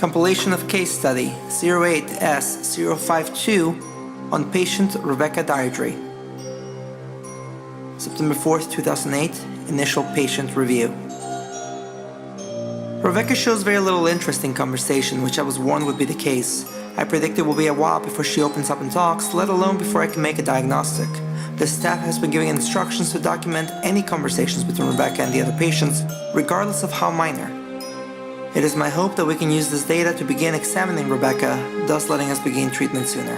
Compilation of case study 08S052 on patient Rebecca Diedry. September 4th, 2008, initial patient review. Rebecca shows very little interest in conversation, which I was warned would be the case. I predict it will be a while before she opens up and talks, let alone before I can make a diagnostic. The staff has been giving instructions to document any conversations between Rebecca and the other patients, regardless of how minor. It is my hope that we can use this data to begin examining Rebecca, thus letting us begin treatment sooner.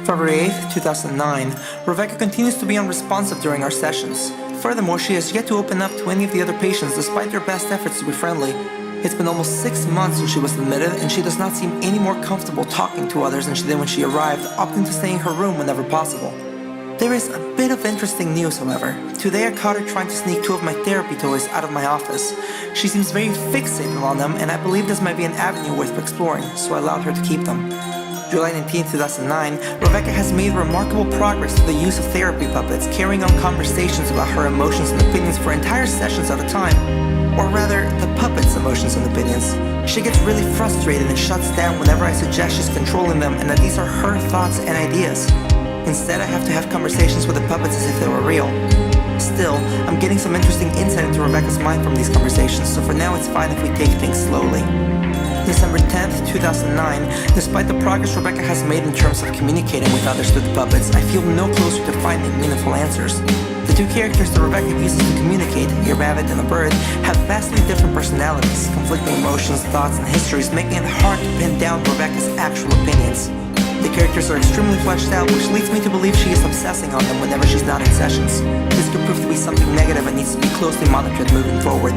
February 8th, 2009, Rebecca continues to be unresponsive during our sessions. Furthermore, she has yet to open up to any of the other patients despite their best efforts to be friendly. It's been almost 6 months since she was admitted, and she does not seem any more comfortable talking to others than she did when she arrived, opting to stay in her room whenever possible. There is a bit of interesting news, however. Today I caught her trying to sneak 2 of my therapy toys out of my office. She seems very fixated on them, and I believe this might be an avenue worth exploring, so I allowed her to keep them. July 19, 2009, Rebecca has made remarkable progress through the use of therapy puppets, carrying on conversations about her emotions and opinions for entire sessions at a time. Or rather, the puppet's emotions and opinions. She gets really frustrated and shuts down whenever I suggest she's controlling them and that these are her thoughts and ideas. Instead, I have to have conversations with the puppets as if they were real. Still, I'm getting some interesting insight into Rebecca's mind from these conversations, so for now it's fine if we take things slowly. December 10th, 2009, despite the progress Rebecca has made in terms of communicating with others through the puppets, I feel no closer to finding meaningful answers. The 2 characters that Rebecca uses to communicate, a rabbit and a bird, have vastly different personalities, conflicting emotions, thoughts, and histories, making it hard to pin down Rebecca's actual opinions. The characters are extremely fleshed out, which leads me to believe she is obsessing on them whenever she's not in sessions. This could prove to be something negative and needs to be closely monitored moving forward.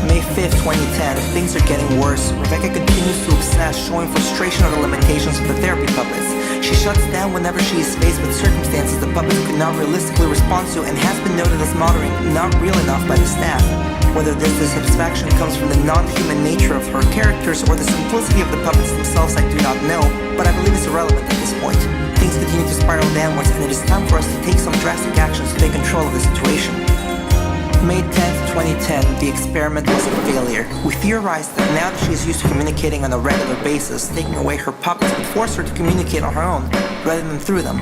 May 5th, 2010, things are getting worse. Rebecca continues to obsess, showing frustration at the limitations of the therapy puppets. She shuts down whenever she is faced with circumstances the puppets could not realistically respond to and has been noted as mothering not real enough by the staff. Whether this dissatisfaction comes from the non-human nature of her characters or the simplicity of the puppets themselves, I do not know, but I believe it's irrelevant at this point. Things continue to spiral downwards, and it is time for us to take some drastic actions to take control of the situation. May 10th, 2010, the experiment was a failure. We theorized that now that she is used to communicating on a regular basis, taking away her puppets would force her to communicate on her own, rather than through them.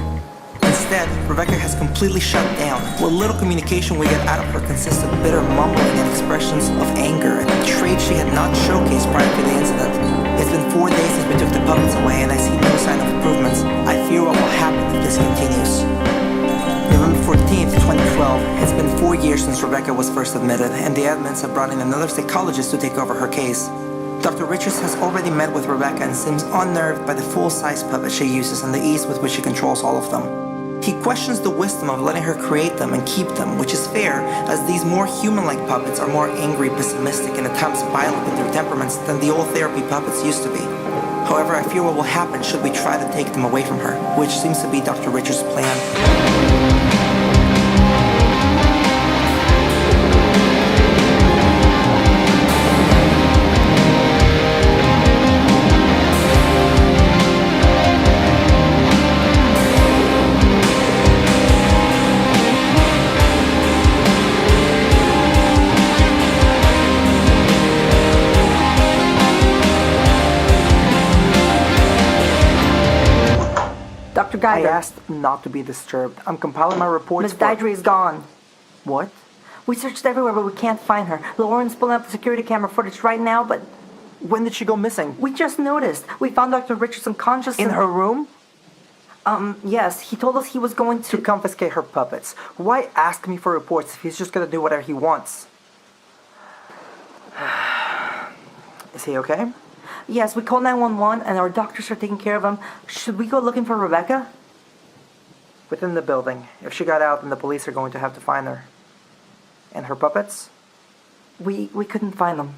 Instead, Rebecca has completely shut down. What little communication we get out of her consists of bitter mumbling and expressions of anger, and traits she had not showcased prior to the incident. It's been 4 days since we took the puppets away, and I see no sign of improvements. I fear what will happen if this continues. November 14th, 2012, it's been 4 years since Rebecca was first admitted, and the admins have brought in another psychologist to take over her case. Dr. Richards has already met with Rebecca and seems unnerved by the full-size puppet she uses and the ease with which she controls all of them. He questions the wisdom of letting her create them and keep them, which is fair, as these more human-like puppets are more angry, pessimistic, and at times violent with their temperaments than the old therapy puppets used to be. However, I fear what will happen should we try to take them away from her, which seems to be Dr. Richards' plan. Dr. Geiger. I asked not to be disturbed. I'm compiling my reports. Miss Diedry is gone. What? We searched everywhere, but we can't find her. Lauren's pulling up the security camera footage right now, but When did she go missing? we just noticed. We found Dr. Richards unconscious In her room? Yes, he told us he was going To to... confiscate her puppets. Why ask me for reports if he's just gonna do whatever he wants? Is he okay? Yes, we called 911, and our doctors are taking care of him. Should we go looking for Rebecca? Within the building. If she got out, then the police are going to have to find her. And her puppets? We couldn't find them.